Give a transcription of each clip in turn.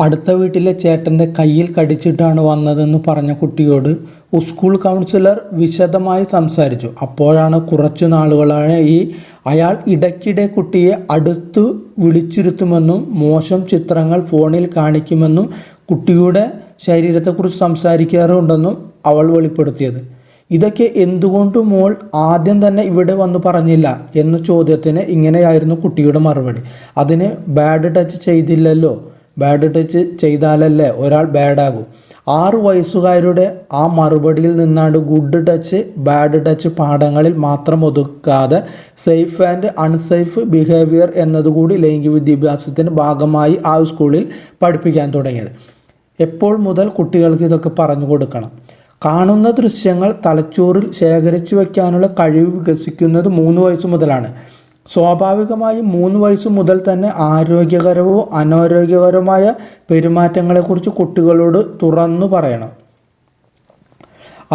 അടുത്ത വീട്ടിലെ ചേട്ടൻ്റെ കയ്യിൽ കടിച്ചിട്ടാണ് വന്നതെന്ന് പറഞ്ഞ കുട്ടിയോട് സ്കൂൾ കൗൺസിലർ വിശദമായി സംസാരിച്ചു. അപ്പോഴാണ് കുറച്ചു നാളുകളായി അയാൾ ഇടയ്ക്കിടെ കുട്ടിയെ അടുത്ത് വിളിച്ചിരുത്തുമെന്നും മോശം ചിത്രങ്ങൾ ഫോണിൽ കാണിക്കുമെന്നും കുട്ടിയുടെ ശരീരത്തെക്കുറിച്ച് സംസാരിക്കാറുണ്ടെന്നും അവൾ വെളിപ്പെടുത്തിയത്. ഇതൊക്കെ എന്തുകൊണ്ട് മോൾ ആദ്യം തന്നെ ഇവിടെ വന്ന് പറഞ്ഞില്ല എന്ന ചോദ്യത്തിന് ഇങ്ങനെയായിരുന്നു കുട്ടിയുടെ മറുപടി. അതിന് ബാഡ് ടച്ച് ചെയ്തില്ലല്ലോ, ബാഡ് ടച്ച് ചെയ്താലല്ലേ ഒരാൾ ബാഡാകും. 6 വയസ്സുകാരുടെ ആ മറുപടിയിൽ നിന്നാണ് ഗുഡ് ടച്ച് ബാഡ് ടച്ച് പാഠങ്ങളിൽ മാത്രം ഒതുക്കാതെ സേഫ് ആൻഡ് അൺസേഫ് ബിഹേവിയർ എന്നതുകൂടി ലൈംഗിക വിദ്യാഭ്യാസത്തിൻ്റെ ഭാഗമായി ആ സ്കൂളിൽ പഠിപ്പിക്കാൻ തുടങ്ങിയത്. എപ്പോൾ മുതൽ കുട്ടികൾക്ക് ഇതൊക്കെ പറഞ്ഞു കൊടുക്കണം? കാണുന്ന ദൃശ്യങ്ങൾ തലച്ചോറിൽ ശേഖരിച്ചു വയ്ക്കാനുള്ള കഴിവ് വികസിക്കുന്നത് 3 വയസ്സ് മുതലാണ്. സ്വാഭാവികമായും 3 വയസ്സ് മുതൽ തന്നെ ആരോഗ്യകരമോ അനാരോഗ്യകരമായ പെരുമാറ്റങ്ങളെക്കുറിച്ച് കുട്ടികളോട് തുറന്നു പറയണം.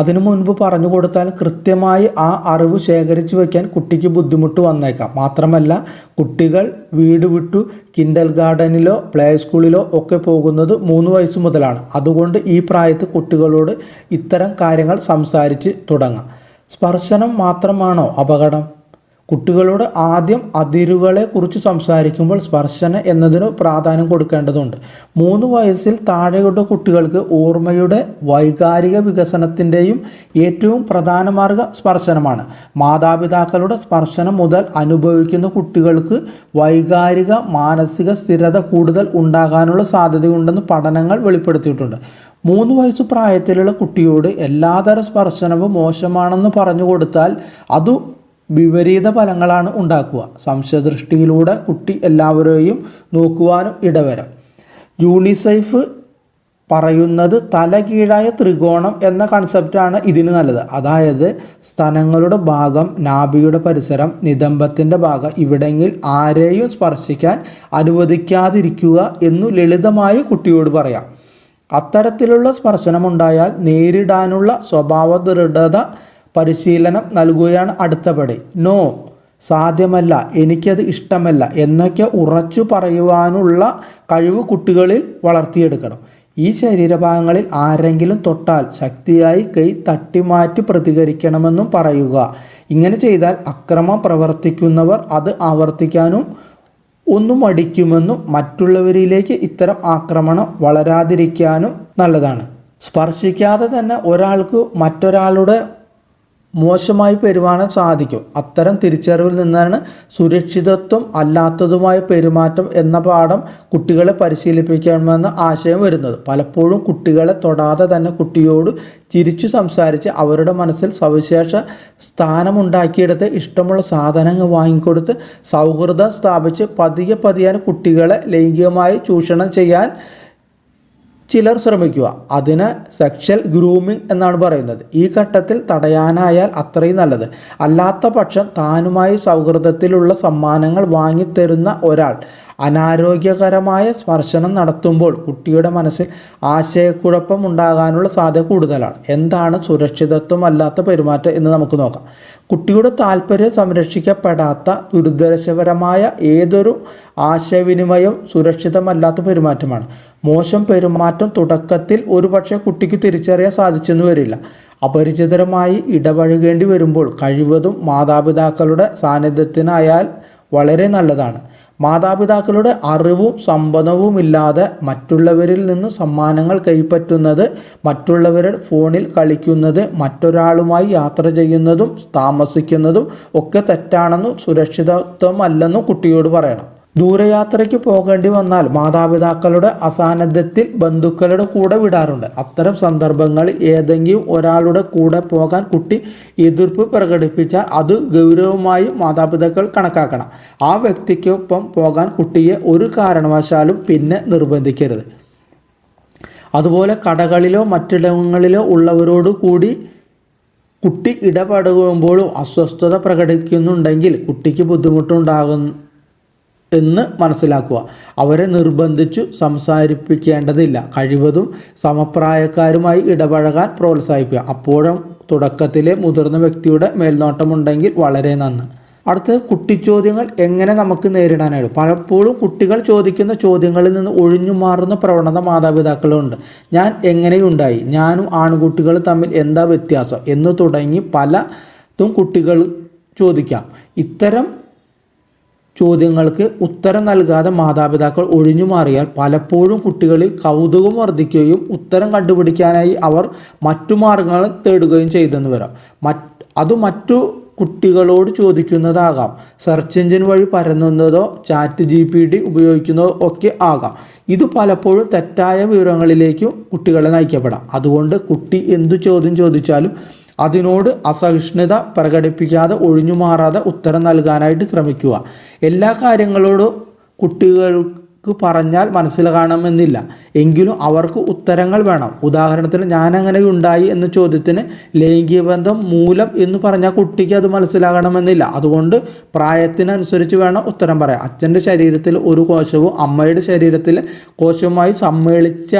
അതിനു മുൻപ് പറഞ്ഞു കൊടുത്താൽ കൃത്യമായി ആ അറിവ് ശേഖരിച്ചു വയ്ക്കാൻ കുട്ടിക്ക് ബുദ്ധിമുട്ട് വന്നേക്കാം. മാത്രമല്ല, കുട്ടികൾ വീട് വിട്ടു കിൻഡർ ഗാർഡനിലോ പ്ലേ സ്കൂളിലോ ഒക്കെ പോകുന്നത് 3 വയസ്സ് മുതലാണ്. അതുകൊണ്ട് ഈ പ്രായത്തിൽ കുട്ടികളോട് ഇത്തരം കാര്യങ്ങൾ സംസാരിച്ച് തുടങ്ങാം. സ്പർശനം മാത്രമാണോ അപകടം? കുട്ടികളോട് ആദ്യം അതിരുകളെ കുറിച്ച് സംസാരിക്കുമ്പോൾ സ്പർശനം എന്നതിന് പ്രാധാന്യം കൊടുക്കേണ്ടതുണ്ട്. 3 വയസ്സിൽ താഴെയുള്ള കുട്ടികൾക്ക് ഓർമ്മയുടെ വൈകാരിക വികസനത്തിൻ്റെയും ഏറ്റവും പ്രധാന മാർഗം സ്പർശനമാണ്. മാതാപിതാക്കളുടെ സ്പർശനം മുതൽ അനുഭവിക്കുന്ന കുട്ടികൾക്ക് വൈകാരിക മാനസിക സ്ഥിരത കൂടുതൽ ഉണ്ടാകാനുള്ള സാധ്യതയുണ്ടെന്ന് പഠനങ്ങൾ വെളിപ്പെടുത്തിയിട്ടുണ്ട്. 3 വയസ്സ് പ്രായത്തിലുള്ള കുട്ടിയോട് എല്ലാതരം സ്പർശനവും മോശമാണെന്ന് പറഞ്ഞു കൊടുത്താൽ അത് വിപരീത ഫലങ്ങളാണ് ഉണ്ടാക്കുക. സംശയദൃഷ്ടിയിലൂടെ കുട്ടി എല്ലാവരെയും നോക്കുവാനും ഇടവരാം. യൂണിസെഫ് പറയുന്നത് തലകീഴായ ത്രികോണം എന്ന കൺസെപ്റ്റാണ് ഇതിന് നല്ലത്. അതായത് സ്തനങ്ങളുടെ ഭാഗം, നാഭിയുടെ പരിസരം, നിതംബത്തിൻ്റെ ഭാഗം ഇവിടെങ്കിൽ ആരെയും സ്പർശിക്കാൻ അനുവദിക്കാതിരിക്കുക എന്നു ലളിതമായി കുട്ടിയോട് പറയാം. അത്തരത്തിലുള്ള സ്പർശനമുണ്ടായാൽ നേരിടാനുള്ള സ്വഭാവ ദൃഢത പരിശീലനം നൽകുകയാണ് അടുത്ത പടി. നോ, സാധ്യമല്ല, എനിക്കത് ഇഷ്ടമല്ല എന്നൊക്കെ ഉറച്ചു പറയുവാനുള്ള കഴിവ് കുട്ടികളിൽ വളർത്തിയെടുക്കണം. ഈ ശരീരഭാഗങ്ങളിൽ ആരെങ്കിലും തൊട്ടാൽ ശക്തിയായി കൈ തട്ടിമാറ്റി പ്രതികരിക്കണമെന്നും പറയുക. ഇങ്ങനെ ചെയ്താൽ അക്രമം പ്രവർത്തിക്കുന്നവർ അത് ആവർത്തിക്കാനും ഒന്നും മടിക്കുമെന്നും മറ്റുള്ളവരിലേക്ക് ഇത്തരം ആക്രമണം വളരാതിരിക്കാനും നല്ലതാണ്. സ്പർശിക്കാതെ തന്നെ ഒരാൾക്ക് മറ്റൊരാളുടെ മോശമായി പെരുമാറാൻ സാധിക്കും. അത്തരം തിരിച്ചറിവിൽ നിന്നാണ് സുരക്ഷിതത്വം അല്ലാത്തതുമായ പെരുമാറ്റം എന്ന പാഠം കുട്ടികളെ പരിശീലിപ്പിക്കണമെന്ന ആശയം വരുന്നത്. പലപ്പോഴും കുട്ടികളെ തൊടാതെ തന്നെ കുട്ടിയോട് ചിരിച്ചു സംസാരിച്ച് അവരുടെ മനസ്സിൽ സവിശേഷ സ്ഥാനമുണ്ടാക്കിയെടുത്ത് ഇഷ്ടമുള്ള സാധനങ്ങൾ വാങ്ങിക്കൊടുത്ത് സൗഹൃദം സ്ഥാപിച്ച് പതിയെ കുട്ടികളെ ലൈംഗികമായി ചൂഷണം ചെയ്യാൻ ചിലർ ശ്രമിക്കുക. അതിന് സെക്ഷൽ ഗ്രൂമിംഗ് എന്നാണ് പറയുന്നത്. ഈ ഘട്ടത്തിൽ തടയാനായാൽ അത്രയും നല്ലത്. അല്ലാത്ത പക്ഷം താനുമായി സൗഹൃദത്തിലുള്ള സമ്മാനങ്ങൾ വാങ്ങിത്തരുന്ന ഒരാൾ അനാരോഗ്യകരമായ സ്പർശനം നടത്തുമ്പോൾ കുട്ടിയുടെ മനസ്സിൽ ആശയക്കുഴപ്പം ഉണ്ടാകാനുള്ള സാധ്യത കൂടുതലാണ്. എന്താണ് സുരക്ഷിതത്വം അല്ലാത്ത പെരുമാറ്റം എന്ന് നമുക്ക് നോക്കാം. കുട്ടിയുടെ താല്പര്യം സംരക്ഷിക്കപ്പെടാത്ത ദുരുദ്ദേശപരമായ ഏതൊരു ആശയവിനിമയം സുരക്ഷിതമല്ലാത്ത പെരുമാറ്റമാണ്. മോശം പെരുമാറ്റം തുടക്കത്തിൽ ഒരുപക്ഷെ കുട്ടിക്ക് തിരിച്ചറിയാൻ സാധിച്ചെന്ന് വരില്ല. അപരിചിതരുമായി ഇടപഴകേണ്ടി വരുമ്പോൾ കഴിവതും മാതാപിതാക്കളുടെ സാന്നിധ്യത്തിനായാൽ വളരെ നല്ലതാണ്. മാതാപിതാക്കളുടെ അറിവും സമ്മതവുമില്ലാതെ മറ്റുള്ളവരിൽ നിന്ന് സമ്മാനങ്ങൾ കൈപ്പറ്റുന്നത്, മറ്റുള്ളവരുടെ ഫോണിൽ കളിക്കുന്നത്, മറ്റൊരാളുമായി യാത്ര ചെയ്യുന്നതും താമസിക്കുന്നതും ഒക്കെ തെറ്റാണെന്നും സുരക്ഷിതത്വമല്ലെന്നും കുട്ടിയോട് പറയണം. ദൂരയാത്രയ്ക്ക് പോകേണ്ടി വന്നാൽ മാതാപിതാക്കളുടെ അസാന്നിധ്യത്തിൽ ബന്ധുക്കളുടെ കൂടെ വിടാറുണ്ട്. അത്തരം സന്ദർഭങ്ങളിൽ ഏതെങ്കിലും ഒരാളുടെ കൂടെ പോകാൻ കുട്ടി എതിർപ്പ് പ്രകടിപ്പിച്ചാൽ അത് ഗൗരവമായി മാതാപിതാക്കൾ കണക്കാക്കണം. ആ വ്യക്തിക്കൊപ്പം പോകാൻ കുട്ടിയെ ഒരു കാരണവശാലും പിന്നെ നിർബന്ധിക്കരുത്. അതുപോലെ കടകളിലോ മറ്റിടങ്ങളിലോ ഉള്ളവരോട് കൂടി കുട്ടി ഇടപഴകുമ്പോഴും അസ്വസ്ഥത പ്രകടിപ്പിക്കുന്നുണ്ടെങ്കിൽ കുട്ടിക്ക് ബുദ്ധിമുട്ടുണ്ടാകും എന്ന് മനസ്സിലാക്കുക. അവരെ നിർബന്ധിച്ചു സംസാരിപ്പിക്കേണ്ടതില്ല. കഴിവതും സമപ്രായക്കാരുമായി ഇടപഴകാൻ പ്രോത്സാഹിപ്പിക്കുക. അപ്പോഴും തുടക്കത്തിലെ മുതിർന്ന വ്യക്തിയുടെ മേൽനോട്ടമുണ്ടെങ്കിൽ വളരെ നന്ന്. അടുത്തത് കുട്ടിച്ചോദ്യങ്ങൾ എങ്ങനെ നമുക്ക് നേരിടാനായിട്ട്. പലപ്പോഴും കുട്ടികൾ ചോദിക്കുന്ന ചോദ്യങ്ങളിൽ നിന്ന് ഒഴിഞ്ഞു മാറുന്ന പ്രവണത മാതാപിതാക്കളുണ്ട്. ഞാൻ എങ്ങനെയുണ്ടായി, ഞാനും ആൺകുട്ടികളും തമ്മിൽ എന്താ വ്യത്യാസം എന്ന് തുടങ്ങി പലതും കുട്ടികൾ ചോദിക്കാം. ഇത്തരം ചോദ്യങ്ങൾക്ക് ഉത്തരം നൽകാതെ മാതാപിതാക്കൾ ഒഴിഞ്ഞു മാറിയാൽ പലപ്പോഴും കുട്ടികളിൽ കൗതുകം വർദ്ധിക്കുകയും ഉത്തരം കണ്ടുപിടിക്കാനായി അവർ മറ്റു മാർഗങ്ങൾ തേടുകയും ചെയ്തെന്ന് വരാം. അത് മറ്റു കുട്ടികളോട് ചോദിക്കുന്നതാകാം, സെർച്ച് എഞ്ചിൻ വഴി പരന്നുന്നതോ ChatGPT ഉപയോഗിക്കുന്നതോ ഒക്കെ ആകാം. ഇത് പലപ്പോഴും തെറ്റായ വിവരങ്ങളിലേക്കും കുട്ടികളെ നയിക്കപ്പെടാം. അതുകൊണ്ട് കുട്ടി എന്തു ചോദ്യം ചോദിച്ചാലും അതിനോട് അസഹിഷ്ണുത പ്രകടിപ്പിക്കാതെ ഒഴിഞ്ഞു മാറാതെ ഉത്തരം നൽകാനായിട്ട് ശ്രമിക്കുക. എല്ലാ കാര്യങ്ങളോടും കുട്ടികൾക്ക് പറഞ്ഞാൽ മനസ്സിലാകണമെന്നില്ല, എങ്കിലും അവർക്ക് ഉത്തരങ്ങൾ വേണം. ഉദാഹരണത്തിന് ഞാൻ അങ്ങനെ ഉണ്ടായി എന്ന ചോദ്യത്തിന് ലൈംഗിക ബന്ധം മൂലം എന്ന് പറഞ്ഞാൽ കുട്ടിക്ക് അത് മനസ്സിലാകണമെന്നില്ല. അതുകൊണ്ട് പ്രായത്തിനനുസരിച്ച് വേണം ഉത്തരം പറയാൻ. അച്ഛൻ്റെ ശരീരത്തിൽ ഒരു കോശവും അമ്മയുടെ ശരീരത്തിൽ കോശവുമായി സമ്മേളിച്ച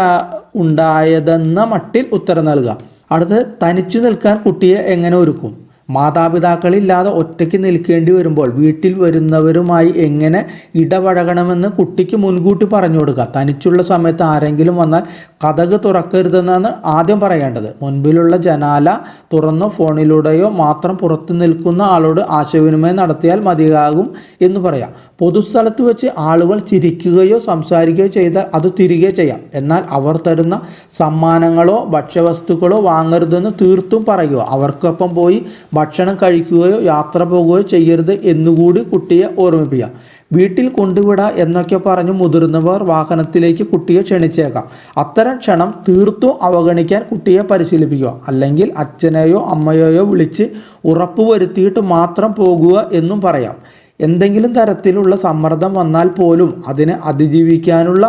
ഉണ്ടായതെന്ന മട്ടിൽ ഉത്തരം നൽകുക. അടുത്ത് തനിച്ചു നിൽക്കാൻ കുട്ടിയെ എങ്ങനെ ഒരുക്കും. മാതാപിതാക്കളില്ലാതെ ഒറ്റയ്ക്ക് നിൽക്കേണ്ടി വരുമ്പോൾ വീട്ടിൽ വരുന്നവരുമായി എങ്ങനെ ഇടപഴകണമെന്ന് കുട്ടിക്ക് മുൻകൂട്ടി പറഞ്ഞു കൊടുക്കുക. തനിച്ചുള്ള സമയത്ത് ആരെങ്കിലും വന്നാൽ കതക് തുറക്കരുതെന്നാണ് ആദ്യം പറയേണ്ടത്. മുൻപിലുള്ള ജനാല തുറന്നോ ഫോണിലൂടെയോ മാത്രം പുറത്തു നിൽക്കുന്ന ആളോട് ആശയവിനിമയം നടത്തിയാൽ മതിയാകും എന്ന് പറയാം. പൊതുസ്ഥലത്ത് വെച്ച് ആളുകൾ ചിരിക്കുകയോ സംസാരിക്കുകയോ ചെയ്താൽ അത് തിരികെ ചെയ്യാം. എന്നാൽ അവർ തരുന്ന സമ്മാനങ്ങളോ ഭക്ഷ്യവസ്തുക്കളോ വാങ്ങരുതെന്ന് തീർത്തും പറയുക. അവർക്കൊപ്പം പോയി ഭക്ഷണം കഴിക്കുകയോ യാത്ര പോകുകയോ ചെയ്യരുത് എന്നുകൂടി കുട്ടിയെ ഓർമ്മിപ്പിക്കുക. വീട്ടിൽ കൊണ്ടുവിടാം എന്നൊക്കെ പറഞ്ഞ് മുതിർന്നവർ വാഹനത്തിലേക്ക് കുട്ടിയെ ക്ഷണിച്ചേക്കാം. അത്തരം ക്ഷണം തീർത്തും അവഗണിക്കാൻ കുട്ടിയെ പരിശീലിപ്പിക്കുക. അല്ലെങ്കിൽ അച്ഛനെയോ അമ്മയെയോ വിളിച്ച് ഉറപ്പുവരുത്തിയിട്ട് മാത്രം പോകുക എന്നും പറയാം. എന്തെങ്കിലും തരത്തിലുള്ള സമ്മർദ്ദം വന്നാൽ പോലും അതിനെ അതിജീവിക്കാനുള്ള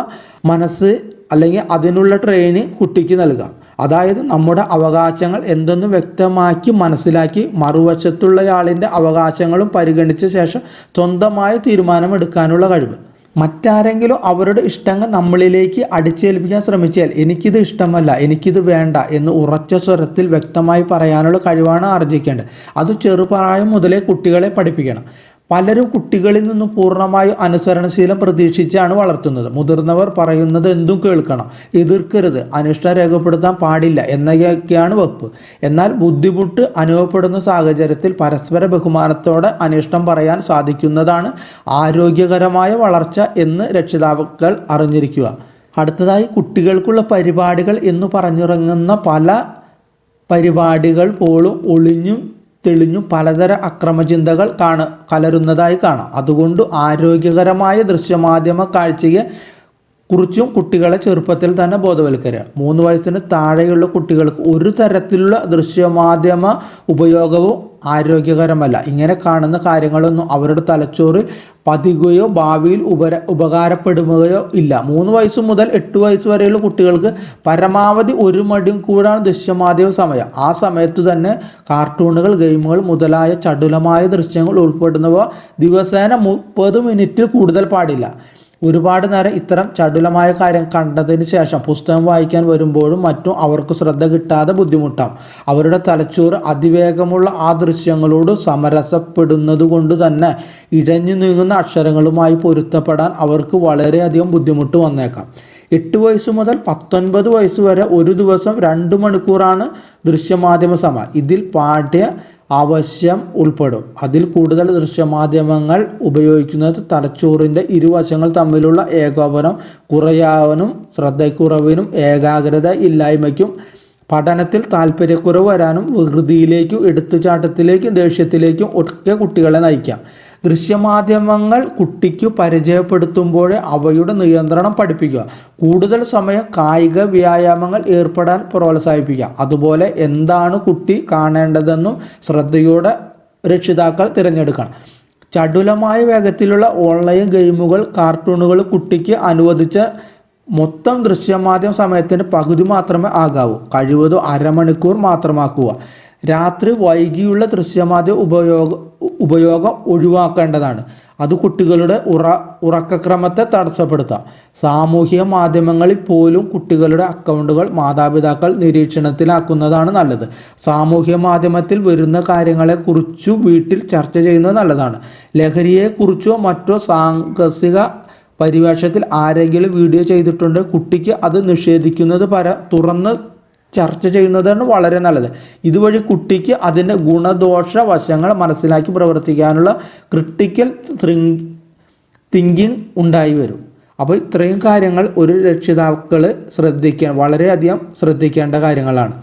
മനസ്സ് അല്ലെങ്കിൽ അതിനുള്ള ട്രെയിനിങ് കുട്ടിക്ക് നൽകാം. അതായത് നമ്മുടെ അവകാശങ്ങൾ എന്തെന്ന് വ്യക്തമാക്കി മനസ്സിലാക്കി മറുവശത്തുള്ളയാളിൻ്റെ അവകാശങ്ങളും പരിഗണിച്ച ശേഷം സ്വന്തമായ തീരുമാനമെടുക്കാനുള്ള കഴിവ്. മറ്റാരെങ്കിലും അവരുടെ ഇഷ്ടങ്ങൾ നമ്മളിലേക്ക് അടിച്ചേൽപ്പിക്കാൻ ശ്രമിച്ചാൽ എനിക്കിത് ഇഷ്ടമല്ല, എനിക്കിത് വേണ്ട എന്ന് ഉറച്ച സ്വരത്തിൽ വ്യക്തമായി പറയാനുള്ള കഴിവാണ് ആർജിക്കേണ്ടത്. അത് ചെറുപ്രായം മുതലേ കുട്ടികളെ പഠിപ്പിക്കണം. പലരും കുട്ടികളിൽ നിന്ന് പൂർണ്ണമായും അനുസരണശീലം പ്രതീക്ഷിച്ചാണ് വളർത്തുന്നത്. മുതിർന്നവർ പറയുന്നത് എന്തും കേൾക്കണം, എതിർക്കരുത്, അനിഷ്ടം രേഖപ്പെടുത്താൻ പാടില്ല എന്നൊക്കെയാണ് വകുപ്പ്. എന്നാൽ ബുദ്ധിമുട്ട് അനുഭവപ്പെടുന്ന സാഹചര്യത്തിൽ പരസ്പര ബഹുമാനത്തോടെ അനിഷ്ടം പറയാൻ സാധിക്കുന്നതാണ് ആരോഗ്യകരമായ വളർച്ച എന്ന് രക്ഷിതാക്കൾ അറിഞ്ഞിരിക്കുക. അടുത്തതായി കുട്ടികൾക്കുള്ള പരിപാടികൾ എന്ന് പറഞ്ഞിറങ്ങുന്ന പല പരിപാടികൾ പോലും ഒളിഞ്ഞും തെളിഞ്ഞും പലതര അക്രമചിന്തകൾ കലരുന്നതായി കാണാം. അതുകൊണ്ട് ആരോഗ്യകരമായ ദൃശ്യമാധ്യമ കാഴ്ചയെ കുറിച്ചും കുട്ടികളെ ചെറുപ്പത്തിൽ തന്നെ ബോധവൽക്കരിക്കുക. 3 വയസ്സിന് താഴെയുള്ള കുട്ടികൾക്ക് ഒരു തരത്തിലുള്ള ദൃശ്യമാധ്യമ ഉപയോഗവും ആരോഗ്യകരമല്ല. ഇങ്ങനെ കാണുന്ന കാര്യങ്ങളൊന്നും അവരുടെ തലച്ചോറിൽ പതിക്കുകയോ ഭാവിയിൽ ഉപകാരപ്പെടുകയോ ഇല്ല. 3 വയസ്സ് മുതൽ 8 വയസ്സ് വരെയുള്ള കുട്ടികൾക്ക് പരമാവധി 1 മണിക്കൂറാണ് ദൃശ്യമാധ്യമ സമയം. ആ സമയത്ത് തന്നെ കാർട്ടൂണുകൾ, ഗെയിമുകൾ മുതലായ ചടുലമായ ദൃശ്യങ്ങൾ ഉൾപ്പെടുന്നവ ദിവസേന 30 മിനിറ്റിൽ കൂടുതൽ പാടില്ല. ഒരുപാട് നേരം ഇത്തരം ചടുലമായ കാര്യം കണ്ടതിന് ശേഷം പുസ്തകം വായിക്കാൻ വരുമ്പോഴും മറ്റും അവർക്ക് ശ്രദ്ധ കിട്ടാതെ ബുദ്ധിമുട്ടാം. അവരുടെ തലച്ചോറ് അതിവേഗമുള്ള ആ ദൃശ്യങ്ങളോട് സമരസപ്പെടുന്നത് കൊണ്ട് തന്നെ ഇഴഞ്ഞു നീങ്ങുന്ന അക്ഷരങ്ങളുമായി പൊരുത്തപ്പെടാൻ അവർക്ക് വളരെയധികം ബുദ്ധിമുട്ട് വന്നേക്കാം. 8 വയസ്സ് മുതൽ 19 വയസ്സ് വരെ ഒരു ദിവസം 2 മണിക്കൂറാണ് ദൃശ്യമാധ്യമ സമയം. ഇതിൽ പാഠ്യ ആവശ്യം ഉൾപ്പെടും. അതിൽ കൂടുതൽ ദൃശ്യമാധ്യമങ്ങൾ ഉപയോഗിക്കുന്നത് തലച്ചോറിൻ്റെ ഇരുവശങ്ങൾ തമ്മിലുള്ള ഏകോപനം കുറയാനും ശ്രദ്ധക്കുറവിനും ഏകാഗ്രത ഇല്ലായ്മയ്ക്കും പഠനത്തിൽ താല്പര്യക്കുറവ് വരാനും വികൃതിയിലേക്കും എടുത്തുചാട്ടത്തിലേക്കും ദേഷ്യത്തിലേക്കും ഒക്കെ കുട്ടികളെ നയിക്കാം. ദൃശ്യമാധ്യമങ്ങൾ കുട്ടിക്ക് പരിചയപ്പെടുത്തുമ്പോൾ അവയുടെ നിയന്ത്രണം പഠിപ്പിക്കുക. കൂടുതൽ സമയം കായിക വ്യായാമങ്ങൾ ഏർപ്പെടാൻ പ്രോത്സാഹിപ്പിക്കുക. അതുപോലെ എന്താണ് കുട്ടി കാണേണ്ടതെന്നും ശ്രദ്ധയോടെ രക്ഷിതാക്കൾ തിരഞ്ഞെടുക്കണം. ചടുലമായ വേഗത്തിലുള്ള ഓൺലൈൻ ഗെയിമുകൾ, കാർട്ടൂണുകൾ കുട്ടിക്ക് അനുവദിച്ച മൊത്തം ദൃശ്യമാധ്യമ സമയത്തിൻ്റെ പകുതി മാത്രമേ ആകാവൂ. കഴിവതും 1/2 മണിക്കൂർ മാത്രമാക്കുക. രാത്രി വൈകിയുള്ള ദൃശ്യമാധ്യമ ഉപയോഗം ഒഴിവാക്കേണ്ടതാണ്. അത് കുട്ടികളുടെ ഉറക്കക്രമത്തെ തടസ്സപ്പെടുത്താം. സാമൂഹിക മാധ്യമങ്ങളിൽ പോലും കുട്ടികളുടെ അക്കൗണ്ടുകൾ മാതാപിതാക്കൾ നിരീക്ഷണത്തിലാക്കുന്നതാണ് നല്ലത്. സാമൂഹിക മാധ്യമത്തിൽ വരുന്ന കാര്യങ്ങളെക്കുറിച്ചു വീട്ടിൽ ചർച്ച ചെയ്യുന്നത് നല്ലതാണ്. ലഹരിയെക്കുറിച്ചോ മറ്റോ സാഹസിക പരിവേഷത്തിൽ ആരെങ്കിലും വീഡിയോ ചെയ്തിട്ടുണ്ട്, കുട്ടിക്ക് അത് നിഷേധിക്കുന്നത് തുറന്ന് ചർച്ച ചെയ്യുന്നതാണ് വളരെ നല്ലത്. ഇതുവഴി കുട്ടിക്ക് അതിൻ്റെ ഗുണദോഷ വശങ്ങൾ മനസ്സിലാക്കി പ്രവർത്തിക്കാനുള്ള ക്രിട്ടിക്കൽ തിങ്കിങ് ഉണ്ടായി വരും. അപ്പോൾ ഇത്രയും കാര്യങ്ങൾ ഒരു രക്ഷിതാക്കൾ വളരെയധികം ശ്രദ്ധിക്കേണ്ട കാര്യങ്ങളാണ്.